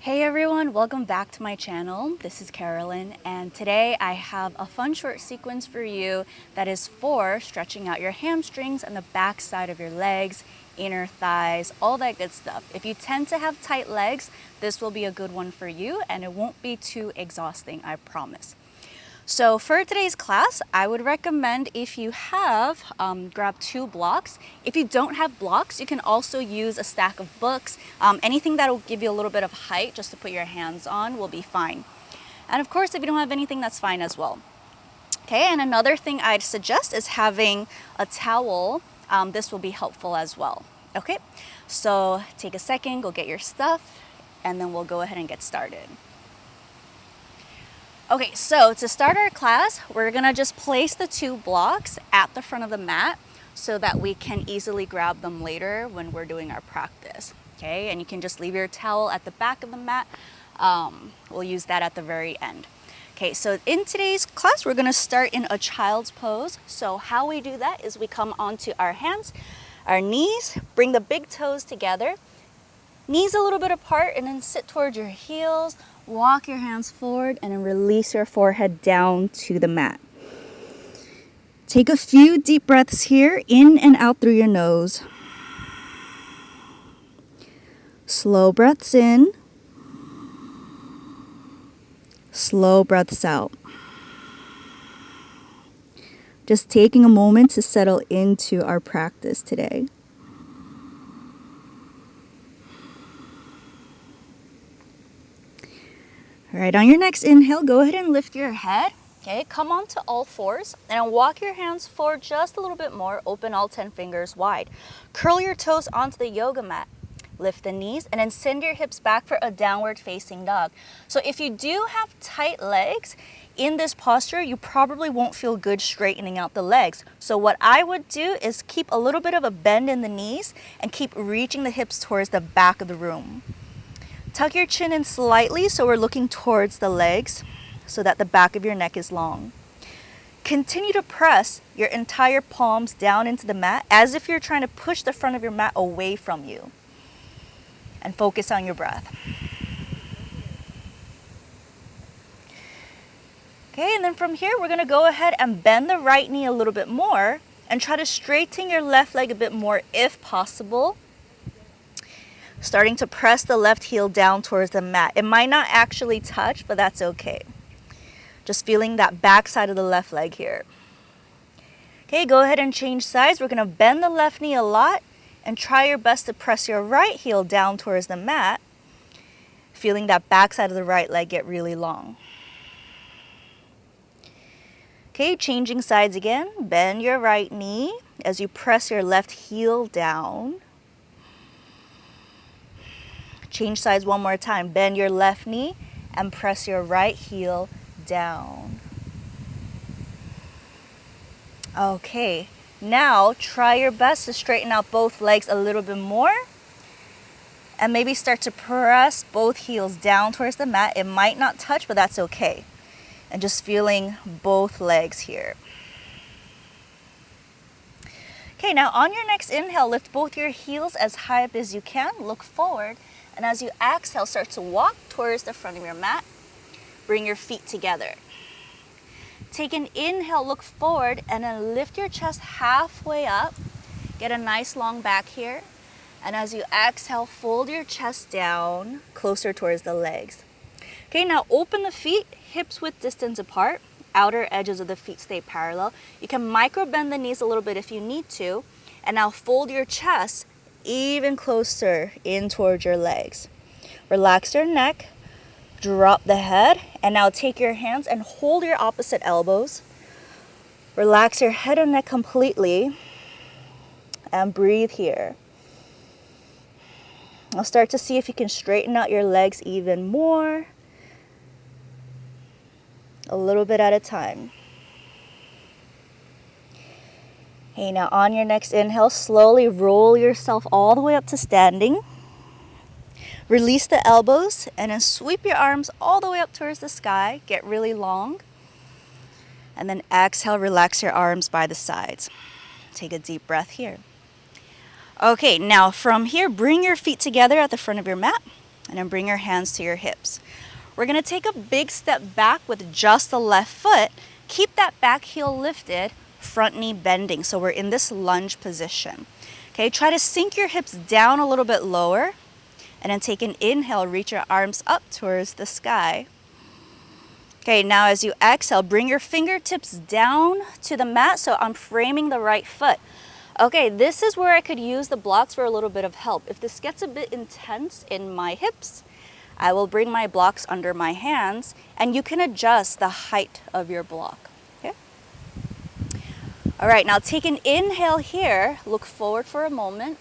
Hey everyone, welcome back to my channel. This is Carolyn, and today I have a fun short sequence for you that is for stretching out your hamstrings and the back side of your legs, inner thighs, all that good stuff. If you tend to have tight legs, this will be a good one for you and it won't be too exhausting, I promise. So for today's class, I would recommend if you have, grab 2 blocks. If you don't have blocks, you can also use a stack of books. Anything that will give you a little bit of height just to put your hands on will be fine. And of course, if you don't have anything, that's fine as well. Okay, and another thing I'd suggest is having a towel. This will be helpful as well. Okay, so take a second, go get your stuff, and then we'll go ahead and get started. Okay, so to start our class, we're gonna just place the 2 blocks at the front of the mat so that we can easily grab them later when we're doing our practice. Okay, and you can just leave your towel at the back of the mat. We'll use that at the very end. Okay, so in today's class, we're gonna start in a child's pose. So how we do that is we come onto our hands, our knees, bring the big toes together, knees a little bit apart, and then sit towards your heels. Walk your hands forward and then release your forehead down to the mat. Take a few deep breaths here, in and out through your nose. Slow breaths in. Slow breaths out. Just taking a moment to settle into our practice today. All right, on your next inhale, go ahead and lift your head. Okay, come onto all fours and walk your hands forward just a little bit more. Open all 10 fingers wide. Curl your toes onto the yoga mat. Lift the knees and then send your hips back for a downward facing dog. So if you do have tight legs in this posture, you probably won't feel good straightening out the legs. So what I would do is keep a little bit of a bend in the knees and keep reaching the hips towards the back of the room. Tuck your chin in slightly so we're looking towards the legs so that the back of your neck is long. Continue to press your entire palms down into the mat as if you're trying to push the front of your mat away from you. And focus on your breath. Okay, and then from here we're going to go ahead and bend the right knee a little bit more and try to straighten your left leg a bit more if possible. Starting to press the left heel down towards the mat. It might not actually touch, but that's okay. Just feeling that back side of the left leg here. Okay, go ahead and change sides. We're going to bend the left knee a lot and try your best to press your right heel down towards the mat. Feeling that back side of the right leg get really long. Okay, changing sides again. Bend your right knee as you press your left heel down. Change sides one more time. Bend your left knee and press your right heel down. Okay, now try your best to straighten out both legs a little bit more. And maybe start to press both heels down towards the mat. It might not touch, but that's okay. And just feeling both legs here. Okay, now on your next inhale, lift both your heels as high up as you can. Look forward. And as you exhale, start to walk towards the front of your mat. Bring your feet together. Take an inhale, look forward, and then lift your chest halfway up. Get a nice long back here. And as you exhale, fold your chest down closer towards the legs. Okay, now open the feet, hips width distance apart. Outer edges of the feet stay parallel. You can micro bend the knees a little bit if you need to. And now fold your chest even closer in towards your legs. Relax your neck, drop the head, and now take your hands and hold your opposite elbows. Relax your head and neck completely and breathe here. Now start to see if you can straighten out your legs even more, a little bit at a time. Okay, now on your next inhale, slowly roll yourself all the way up to standing. Release the elbows and then sweep your arms all the way up towards the sky. Get really long. And then exhale, relax your arms by the sides. Take a deep breath here. Okay, now from here, bring your feet together at the front of your mat. And then bring your hands to your hips. We're gonna take a big step back with just the left foot. Keep that back heel lifted, front knee bending. So we're in this lunge position. Okay, try to sink your hips down a little bit lower. And then take an inhale, reach your arms up towards the sky. Okay, now as you exhale, bring your fingertips down to the mat. So I'm framing the right foot. Okay, this is where I could use the blocks for a little bit of help. If this gets a bit intense in my hips, I will bring my blocks under my hands and you can adjust the height of your block. Okay? All right, now take an inhale here. Look forward for a moment.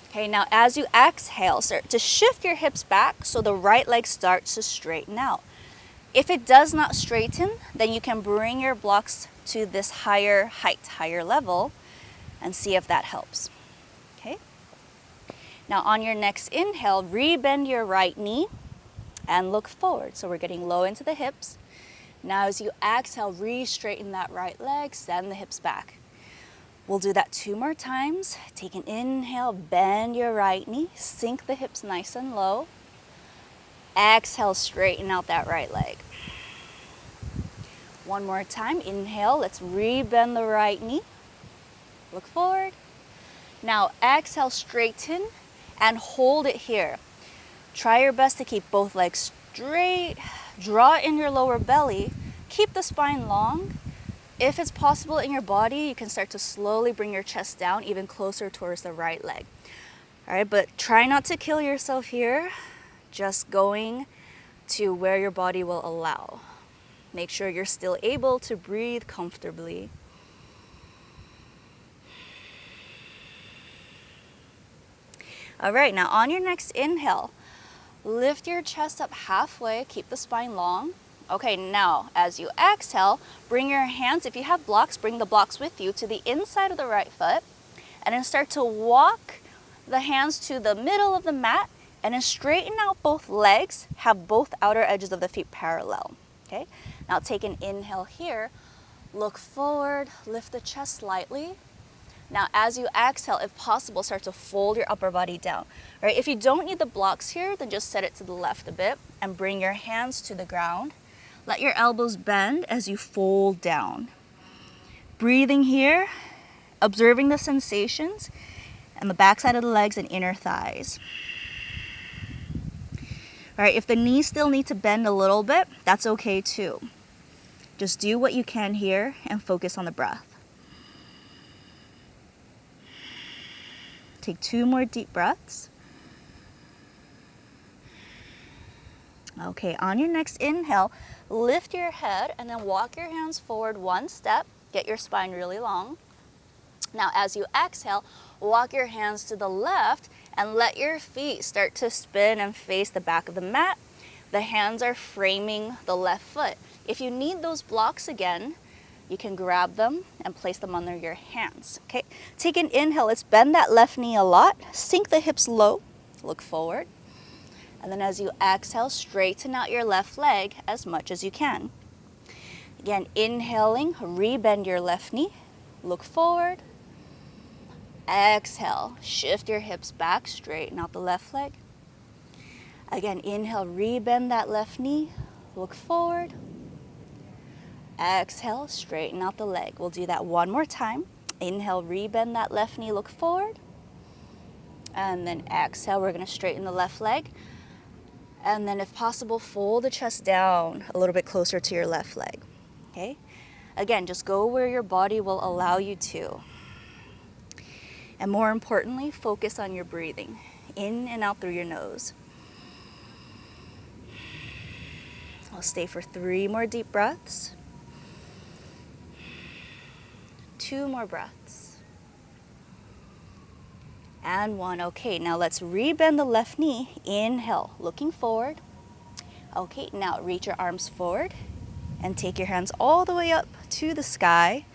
Okay, now as you exhale, start to shift your hips back so the right leg starts to straighten out. If it does not straighten, then you can bring your blocks to this higher height, higher level, and see if that helps. Okay? Now on your next inhale, rebend your right knee and look forward. So we're getting low into the hips. Now as you exhale, re-straighten that right leg, send the hips back. We'll do that 2 more times. Take an inhale, bend your right knee, sink the hips nice and low. Exhale, straighten out that right leg. 1 more time, inhale, let's rebend the right knee. Look forward. Now exhale, straighten and hold it here. Try your best to keep both legs straight. Draw in your lower belly. Keep the spine long. If it's possible in your body, you can start to slowly bring your chest down even closer towards the right leg. All right, but try not to kill yourself here. Just going to where your body will allow. Make sure you're still able to breathe comfortably. All right, now on your next inhale, lift your chest up halfway, keep the spine long. Okay, now as you exhale, bring your hands, if you have blocks, bring the blocks with you to the inside of the right foot, and then start to walk the hands to the middle of the mat, and then straighten out both legs, have both outer edges of the feet parallel. Okay, now take an inhale here, look forward, lift the chest slightly. Now, as you exhale, if possible, start to fold your upper body down. Right? If you don't need the blocks here, then just set it to the left a bit and bring your hands to the ground. Let your elbows bend as you fold down. Breathing here, observing the sensations and the backside of the legs and inner thighs. All right, if the knees still need to bend a little bit, that's okay too. Just do what you can here and focus on the breath. Take 2 more deep breaths. Okay, on your next inhale, lift your head and then walk your hands forward 1 step. Get your spine really long. Now, as you exhale, walk your hands to the left and let your feet start to spin and face the back of the mat. The hands are framing the left foot. If you need those blocks again, you can grab them and place them under your hands. Okay, take an inhale. Let's bend that left knee a lot. Sink the hips low. Look forward. And then as you exhale, straighten out your left leg as much as you can. Again, inhaling, rebend your left knee. Look forward. Exhale, shift your hips back, straighten out the left leg. Again, inhale, rebend that left knee. Look forward. Exhale, straighten out the leg. We'll do that 1 more time. Inhale, rebend that left knee, look forward. And then exhale, we're gonna straighten the left leg. And then if possible, fold the chest down a little bit closer to your left leg, okay? Again, just go where your body will allow you to. And more importantly, focus on your breathing, in and out through your nose. I'll stay for 3 more deep breaths. 2 more breaths. And 1. Okay, now let's rebend the left knee. Inhale, looking forward. Okay, now reach your arms forward and take your hands all the way up to the sky.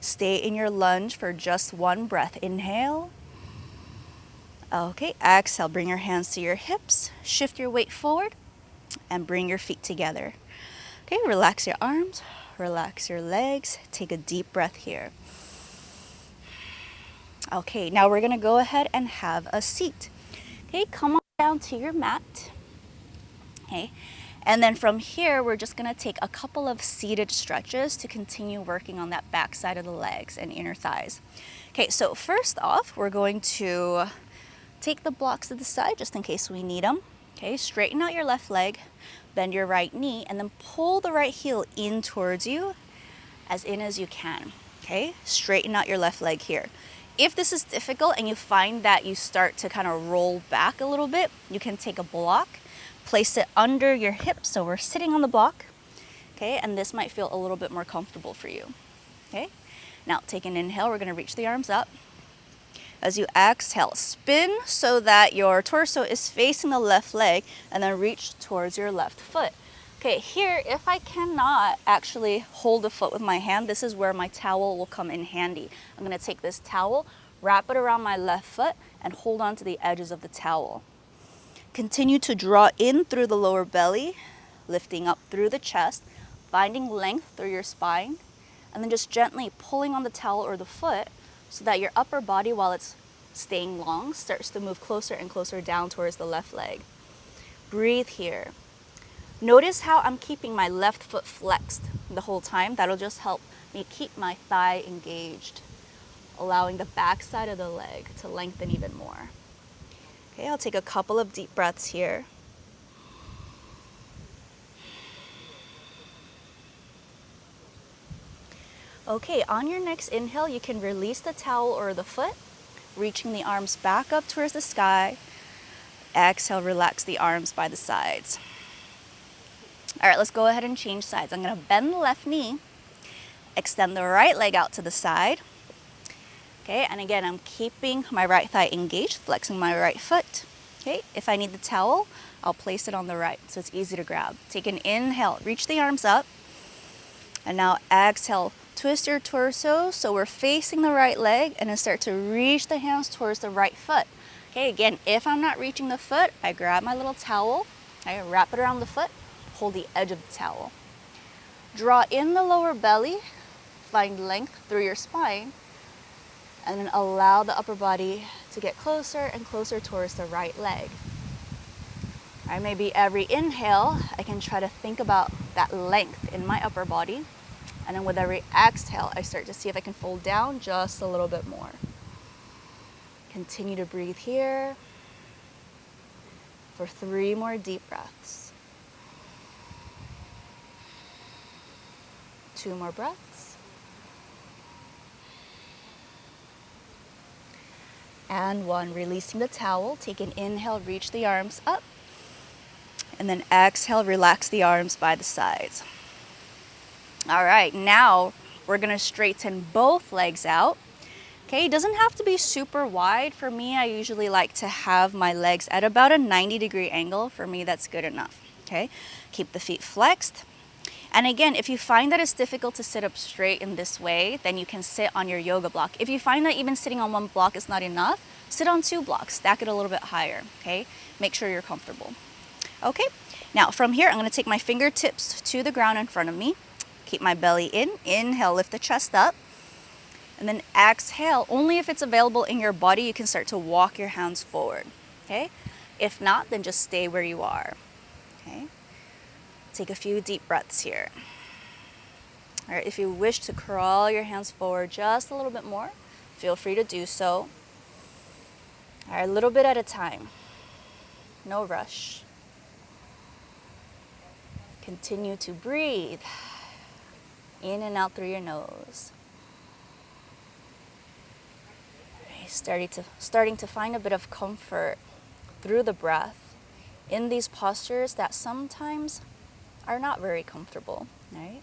Stay in your lunge for just 1 breath. Inhale. Okay, exhale, bring your hands to your hips. Shift your weight forward and bring your feet together. Okay, relax your arms, relax your legs. Take a deep breath here. Okay, now we're gonna go ahead and have a seat. Okay, come on down to your mat. Okay, and then from here, we're just gonna take a couple of seated stretches to continue working on that back side of the legs and inner thighs. Okay, so first off, we're going to take the blocks to the side just in case we need them. Okay, straighten out your left leg, bend your right knee, and then pull the right heel in towards you, as in as you can. Okay, straighten out your left leg here. If this is difficult and you find that you start to kind of roll back a little bit, you can take a block, place it under your hips so we're sitting on the block. Okay, and this might feel a little bit more comfortable for you. Okay, now take an inhale, we're going to reach the arms up. As you exhale, spin so that your torso is facing the left leg, and then reach towards your left foot. Okay, here, if I cannot actually hold the foot with my hand, this is where my towel will come in handy. I'm gonna take this towel, wrap it around my left foot, and hold on to the edges of the towel. Continue to draw in through the lower belly, lifting up through the chest, finding length through your spine, and then just gently pulling on the towel or the foot so that your upper body, while it's staying long, starts to move closer and closer down towards the left leg. Breathe here. Notice how I'm keeping my left foot flexed the whole time. That'll just help me keep my thigh engaged, allowing the back side of the leg to lengthen even more. Okay, I'll take a couple of deep breaths here. Okay, on your next inhale, you can release the towel or the foot, reaching the arms back up towards the sky. Exhale, relax the arms by the sides. All right, let's go ahead and change sides. I'm gonna bend the left knee, extend the right leg out to the side. Okay, and again, I'm keeping my right thigh engaged, flexing my right foot. Okay, if I need the towel, I'll place it on the right so it's easy to grab. Take an inhale, reach the arms up. And now exhale, twist your torso so we're facing the right leg, and then start to reach the hands towards the right foot. Okay, again, if I'm not reaching the foot, I grab my little towel, I wrap it around the foot, hold the edge of the towel. Draw in the lower belly, find length through your spine, and then allow the upper body to get closer and closer towards the right leg. All right, maybe every inhale, I can try to think about that length in my upper body. And then with every exhale, I start to see if I can fold down just a little bit more. Continue to breathe here for 3 more deep breaths. 2 more breaths. And 1, releasing the towel. Take an inhale, reach the arms up. And then exhale, relax the arms by the sides. All right, now we're gonna straighten both legs out. Okay, it doesn't have to be super wide. For me, I usually like to have my legs at about a 90-degree angle. For me, that's good enough. Okay, keep the feet flexed. And again, if you find that it's difficult to sit up straight in this way, then you can sit on your yoga block. If you find that even sitting on 1 block is not enough, sit on 2 blocks, stack it a little bit higher, okay? Make sure you're comfortable. Okay, now from here, I'm gonna take my fingertips to the ground in front of me. Keep my belly in, inhale, lift the chest up. And then exhale, only if it's available in your body, you can start to walk your hands forward, okay? If not, then just stay where you are, okay? Take a few deep breaths here. All right, if you wish to crawl your hands forward just a little bit more, feel free to do so. All right, a little bit at a time. No rush. Continue to breathe in and out through your nose. Starting to find a bit of comfort through the breath in these postures that sometimes are not very comfortable, right?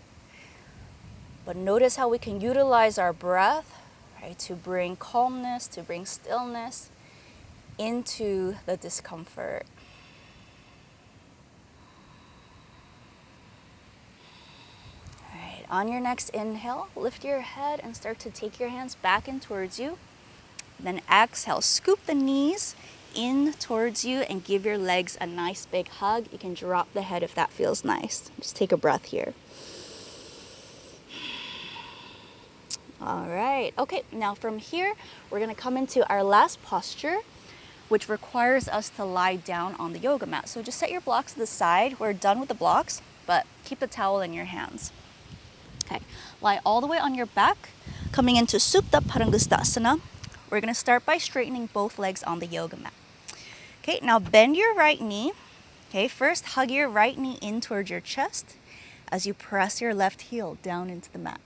But notice how we can utilize our breath, right, to bring calmness, to bring stillness into the discomfort. All right, on your next inhale, lift your head and start to take your hands back in towards you. Then exhale, scoop the knees in towards you and give your legs a nice big hug. You can drop the head if that feels nice. Just take a breath here. All right, okay, now from here, we're gonna come into our last posture, which requires us to lie down on the yoga mat. So just set your blocks to the side. We're done with the blocks, but keep the towel in your hands. Okay, lie all the way on your back, coming into Supta Parangustasana. We're gonna start by straightening both legs on the yoga mat. Okay, now bend your right knee. Okay, first hug your right knee in towards your chest as you press your left heel down into the mat.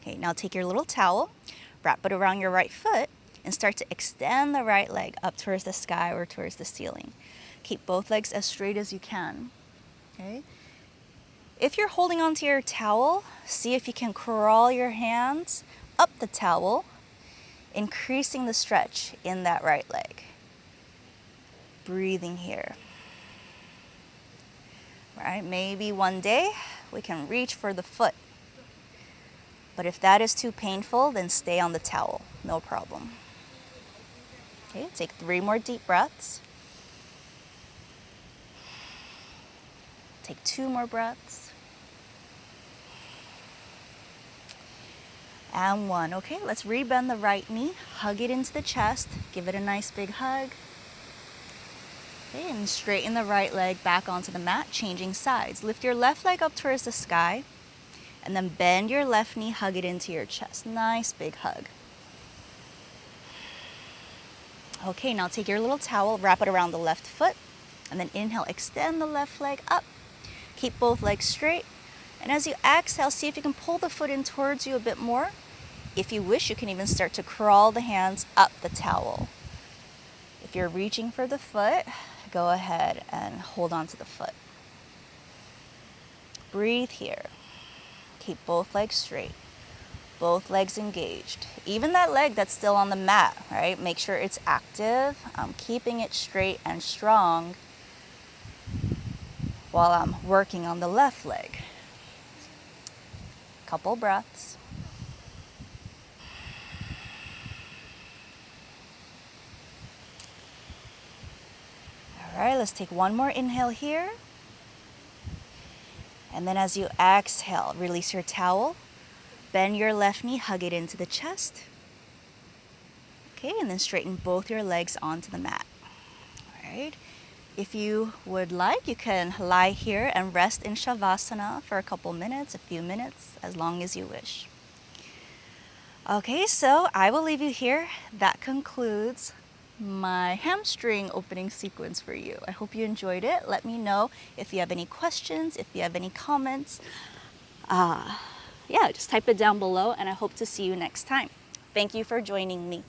Okay, now take your little towel, wrap it around your right foot, and start to extend the right leg up towards the sky or towards the ceiling. Keep both legs as straight as you can. Okay. If you're holding onto your towel, see if you can crawl your hands up the towel, increasing the stretch in that right leg. Breathing here. All right, maybe one day we can reach for the foot. But if that is too painful, then stay on the towel, no problem. Okay, take 3 more deep breaths. Take 2 more breaths. And 1. Okay, let's rebend the right knee, hug it into the chest, give it a nice big hug. Okay, and straighten the right leg back onto the mat, changing sides. Lift your left leg up towards the sky, and then bend your left knee, hug it into your chest. Nice big hug. Okay, now take your little towel, wrap it around the left foot, and then inhale, extend the left leg up. Keep both legs straight. And as you exhale, see if you can pull the foot in towards you a bit more. If you wish, you can even start to crawl the hands up the towel. If you're reaching for the foot, go ahead and hold on to the foot. Breathe here. Keep both legs straight, both legs engaged. Even that leg that's still on the mat, right? Make sure it's active. I'm keeping it straight and strong while I'm working on the left leg. Couple breaths. All right, let's take 1 more inhale here. And then as you exhale, release your towel, bend your left knee, hug it into the chest. Okay, and then straighten both your legs onto the mat. All right. If you would like, you can lie here and rest in Shavasana for a couple minutes, a few minutes, as long as you wish. Okay, so I will leave you here. That concludes my hamstring opening sequence for you. I hope you enjoyed it. Let me know if you have any questions, if you have any comments. Yeah, just type it down below, and I hope to see you next time. Thank you for joining me.